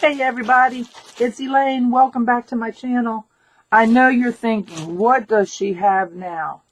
Hey everybody, it's Elaine. Welcome back to my channel. I know you're thinking, what does she have now?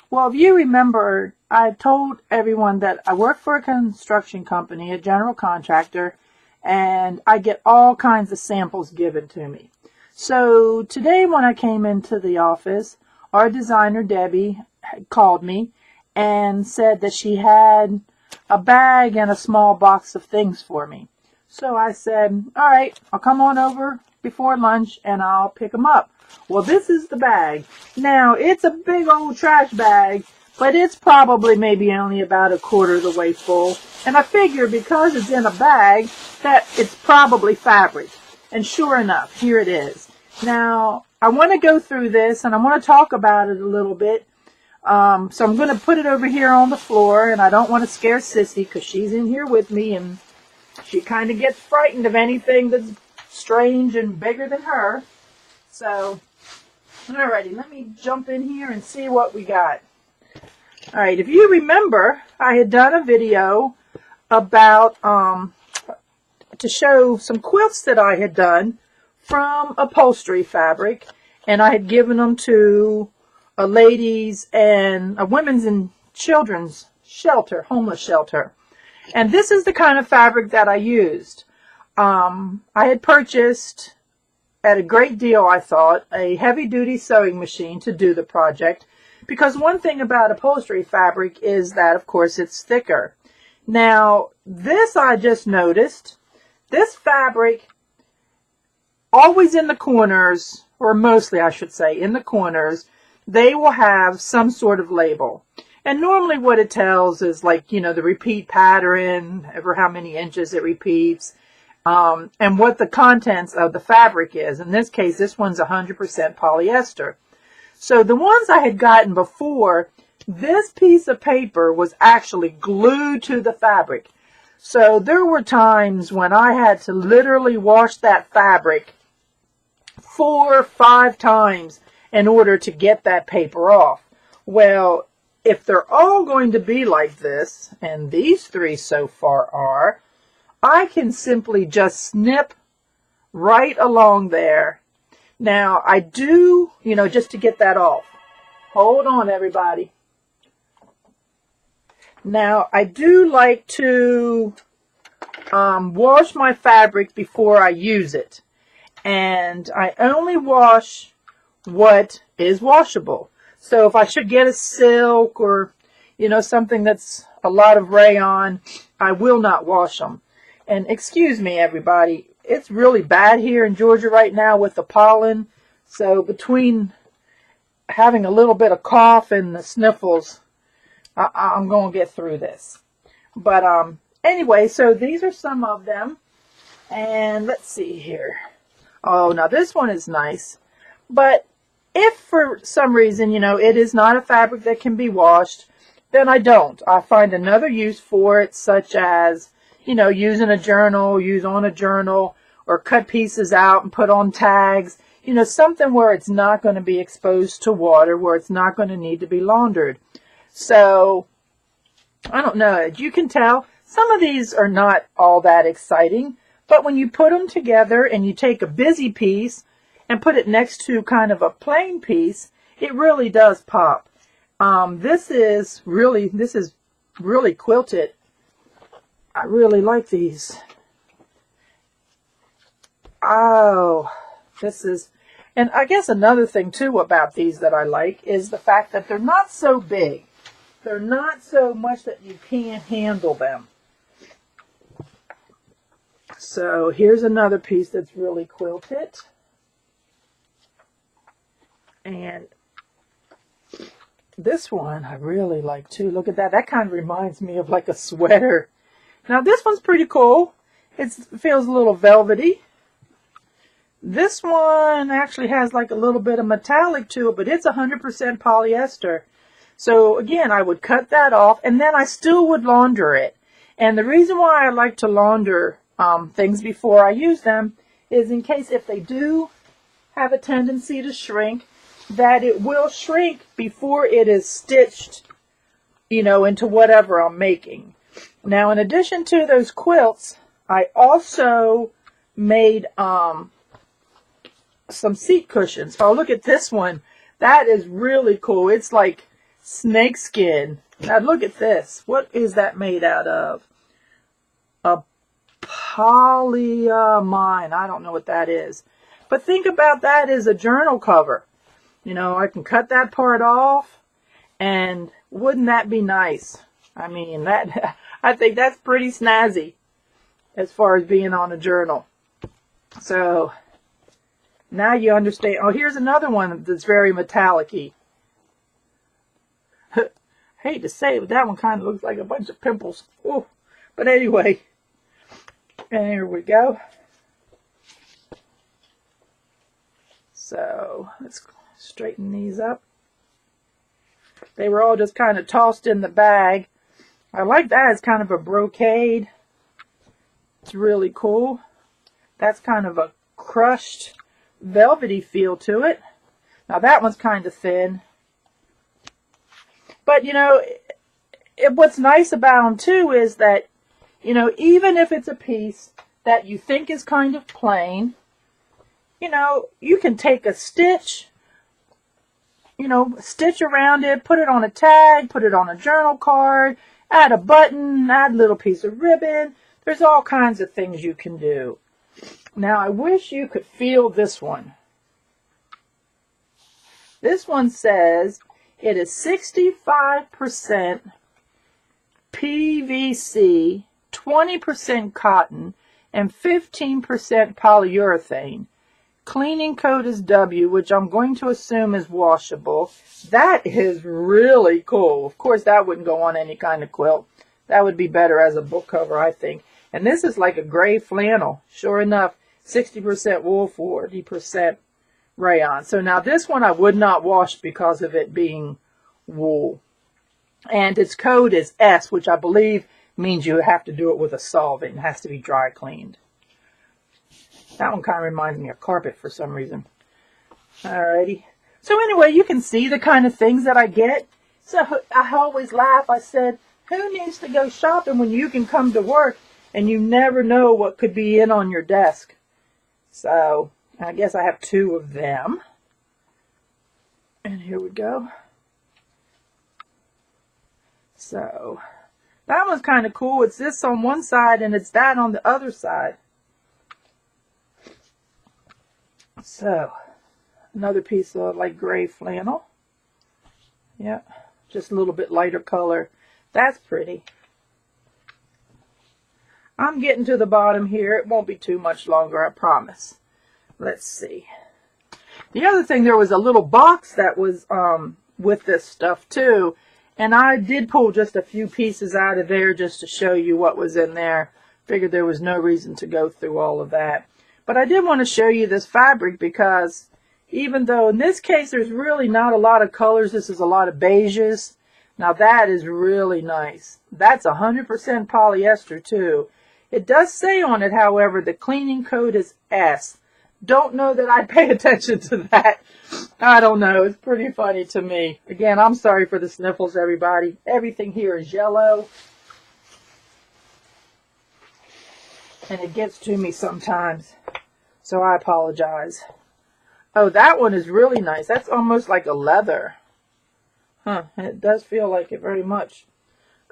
Well, if you remember, I told everyone that I work for a construction company, a general contractor, and I get all kinds of samples given to me. So today when I came into the office, our designer Debbie called me and said that she had a bag and a small box of things for me. So I said, all right, I'll come on over before lunch and I'll pick them up. Well, this is the bag. Now, it's a big old trash bag, but it's probably maybe only about a quarter of the way full. And I figure because it's in a bag that it's probably fabric. And sure enough, here it is. Now, I want to go through this and I want to talk about it a little bit. So I'm going to put it over here on the floor, and I don't want to scare Sissy because she's in here with me and she kind of gets frightened of anything that's strange and bigger than her. So, alrighty, let me jump in here and see what we got. Alright, if you remember, I had done a video about, to show some quilts that I had done from upholstery fabric. And I had given them to a ladies' and a women's and children's shelter, homeless shelter. And this is the kind of fabric that I used. I had purchased, at a great deal I thought, a heavy-duty sewing machine to do the project. Because one thing about upholstery fabric is that, of course, it's thicker. Now, this I just noticed, this fabric, always in the corners, or mostly I should say, in the corners, they will have some sort of label. And normally what it tells is like, you know, the repeat pattern, ever how many inches it repeats, and what the contents of the fabric is. In this case, this one's 100% polyester. So the ones I had gotten before, this piece of paper was actually glued to the fabric. So there were times when I had to literally wash that fabric 4 or 5 times in order to get that paper off. Well, if they're all going to be like this, and these 3 so far are, I can simply just snip right along there. Now, I do, you know, just to get that off. Hold on, everybody. Now, I do like to wash my fabric before I use it. And I only wash what is washable. So if I should get a silk or, you know, something that's a lot of rayon, I will not wash them. And excuse me, everybody, it's really bad here in Georgia right now with the pollen. So between having a little bit of cough and the sniffles, I'm going to get through this. But anyway, so these are some of them. And let's see here. Oh, now this one is nice. But if for some reason, you know, it is not a fabric that can be washed, then I don't. I find another use for it, such as, you know, use in a journal, use on a journal, or cut pieces out and put on tags. You know, something where it's not going to be exposed to water, where it's not going to need to be laundered. So, I don't know. As you can tell, some of these are not all that exciting. But when you put them together and you take a busy piece and put it next to kind of a plain piece, it really does pop. This is really quilted. I really like these. Oh, this is, and I guess another thing too about these that I like is the fact that they're not so big. They're not so much that you can't handle them. So here's another piece that's really quilted. And this one I really like too. Look at that. That kind of reminds me of like a sweater. Now this one's pretty cool. It feels a little velvety. This one actually has like a little bit of metallic to it, but it's 100% polyester. So again, I would cut that off and then I still would launder it. And the reason why I like to launder things before I use them is in case if they do have a tendency to shrink, that it will shrink before it is stitched, you know, into whatever I'm making. Now, in addition to those quilts, I also made some seat cushions. Oh, look at this one. That is really cool. It's like snake skin. Now look at this. What is that made out of? A polyamide. I don't know what that is. But think about that as a journal cover. You know, I can cut that part off, and wouldn't that be nice? I mean, that I think that's pretty snazzy as far as being on a journal. So now you understand. Oh, here's another one that's very metallic-y. Hate to say it, but that one kind of looks like a bunch of pimples. Ooh. But anyway, and here we go. So let's straighten these up. They were all just kind of tossed in the bag. I like that. It's kind of a brocade. It's really cool. That's kind of a crushed velvety feel to it. Now that one's kind of thin. But, you know, what's nice about them, too, is that, you know, even if it's a piece that you think is kind of plain, you know, you can take a stitch, you know, stitch around it, put it on a tag, put it on a journal card, add a button, add a little piece of ribbon. There's all kinds of things you can do. Now, I wish you could feel this one. This one says it is 65% PVC, 20% cotton, and 15% polyurethane. Cleaning code is W, which I'm going to assume is washable. That is really cool. Of course, that wouldn't go on any kind of quilt. That would be better as a book cover, I think. And this is like a gray flannel. Sure enough, 60% wool, 40% rayon. So now this one I would not wash because of it being wool. And its code is S, which I believe means you have to do it with a solvent. It has to be dry cleaned. That one kind of reminds me of carpet for some reason. Alrighty. So anyway, you can see the kind of things that I get. So I always laugh. I said, who needs to go shopping when you can come to work and you never know what could be in on your desk? So I guess I have two of them. And here we go. So that one's kind of cool. It's this on one side and it's that on the other side. So another piece of like gray flannel. Yeah, just a little bit lighter color. That's pretty. I'm getting to the bottom here. It won't be too much longer, I promise. Let's see. The other thing, there was a little box that was with this stuff too. And I did pull just a few pieces out of there just to show you what was in there. Figured there was no reason to go through all of that. But I did want to show you this fabric because even though in this case there's really not a lot of colors, this is a lot of beiges. Now that is really nice. That's 100% polyester too. It does say on it, however, the cleaning code is S. Don't know that I pay attention to that. I don't know. It's pretty funny to me. Again, I'm sorry for the sniffles, everybody. Everything here is yellow. And it gets to me sometimes. So I apologize. Oh, that one is really nice. That's almost like a leather. Huh. It does feel like it very much.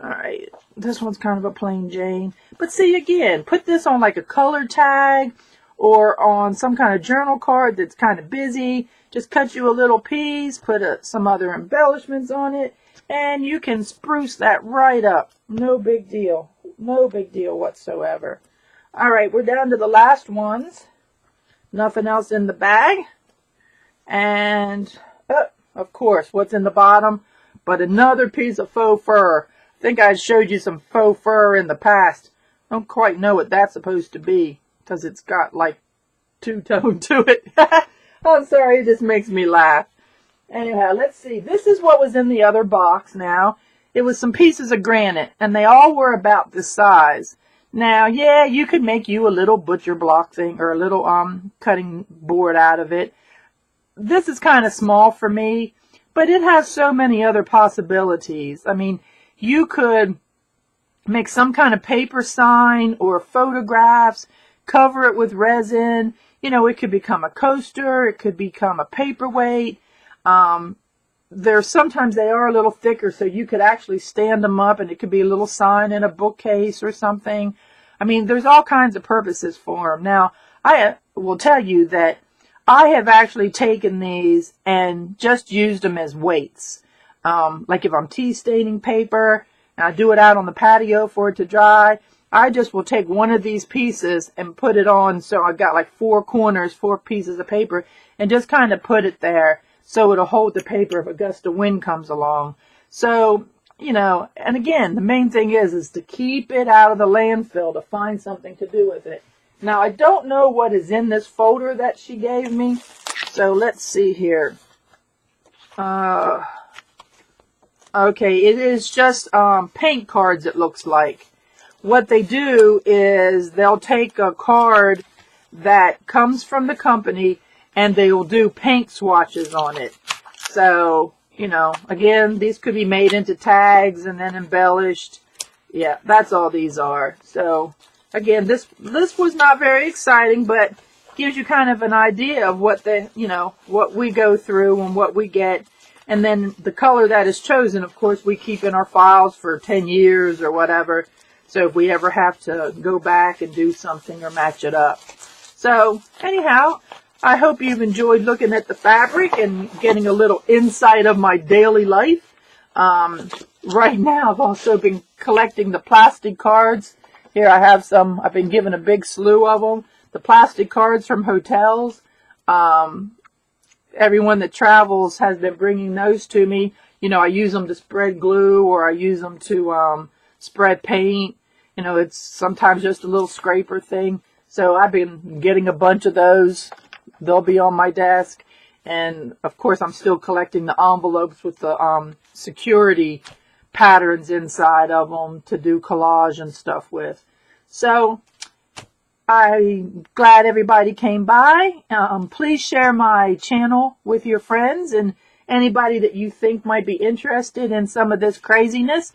Alright. This one's kind of a plain Jane. But see, again, put this on like a color tag or on some kind of journal card that's kind of busy. Just cut you a little piece, put some other embellishments on it, and you can spruce that right up. No big deal. No big deal whatsoever. Alright, we're down to the last ones. Nothing else in the bag. And, of course, what's in the bottom? But another piece of faux fur. I think I showed you some faux fur in the past. I don't quite know what that's supposed to be because it's got like two-tone to it. I'm sorry, it just makes me laugh. Anyhow, let's see. This is what was in the other box now. It was some pieces of granite, and they all were about this size. Now, yeah, you could make you a little butcher block thing or a little cutting board out of it. This is kind of small for me, but it has so many other possibilities. I mean, you could make some kind of paper sign or photographs, cover it with resin. You know, it could become a coaster. It could become a paperweight. Sometimes they are a little thicker, so you could actually stand them up, and it could be a little sign in a bookcase or something. I mean, there's all kinds of purposes for them. Now, I will tell you that I have actually taken these and just used them as weights. Like if I'm tea staining paper and I do it out on the patio for it to dry, I just will take one of these pieces and put it on, so I've got like 4 corners, 4 pieces of paper, and just kind of put it there so it'll hold the paper if a gust of wind comes along. So, you know, and again, the main thing is to keep it out of the landfill, to find something to do with it. Now, I don't know what is in this folder that she gave me, so let's see here. Okay, it is just paint cards, it looks like. What they do is they'll take a card that comes from the company and they will do paint swatches on it. So, you know, again, these could be made into tags and then embellished. Yeah, that's all these are. So, again, this was not very exciting, but gives you kind of an idea of what what we go through and what we get. And then the color that is chosen, of course, we keep in our files for 10 years or whatever. So if we ever have to go back and do something or match it up. So anyhow, I hope you've enjoyed looking at the fabric and getting a little insight of my daily life. Right now, I've also been collecting the plastic cards. Here I have some. I've been given a big slew of them. The plastic cards from hotels. Everyone that travels has been bringing those to me. You know, I use them to spread glue, or I use them to spread paint. You know, it's sometimes just a little scraper thing. So I've been getting a bunch of those. They'll be on my desk. And of course, I'm still collecting the envelopes with the security patterns inside of them to do collage and stuff with. So I'm glad everybody came by. Please share my channel with your friends and anybody that you think might be interested in some of this craziness.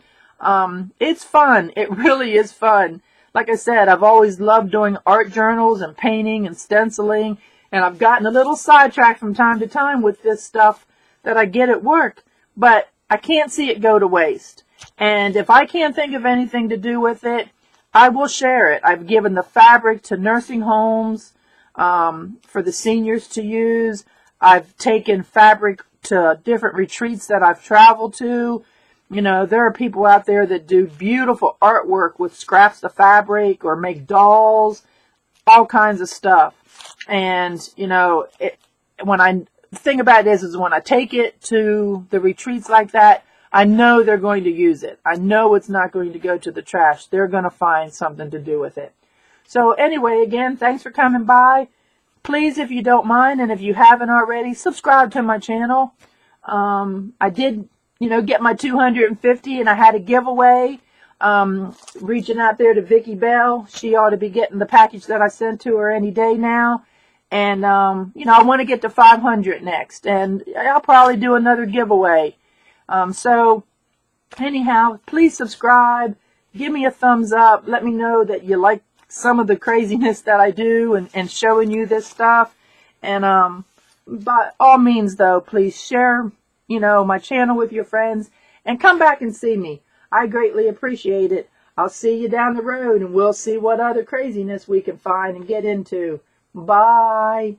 It's fun. It really is fun. Like I said, I've always loved doing art journals and painting and stenciling, and I've gotten a little sidetracked from time to time with this stuff that I get at work, but I can't see it go to waste. And if I can't think of anything to do with it, I will share it. I've given the fabric to nursing homes for the seniors to use. I've taken fabric to different retreats that I've traveled to. You know, there are people out there that do beautiful artwork with scraps of fabric or make dolls, all kinds of stuff. And, you know, the thing about it is when I take it to the retreats like that, I know they're going to use it. I know it's not going to go to the trash. They're going to find something to do with it. So anyway, again, thanks for coming by. Please, if you don't mind, and if you haven't already, subscribe to my channel. I did, get my 250, and I had a giveaway. Reaching out there to Vicki Bell. She ought to be getting the package that I sent to her any day now. And, I want to get to 500 next. And I'll probably do another giveaway. So anyhow, please subscribe, give me a thumbs up, let me know that you like some of the craziness that I do and showing you this stuff. And, by all means though, please share, my channel with your friends and come back and see me. I greatly appreciate it. I'll see you down the road and we'll see what other craziness we can find and get into. Bye.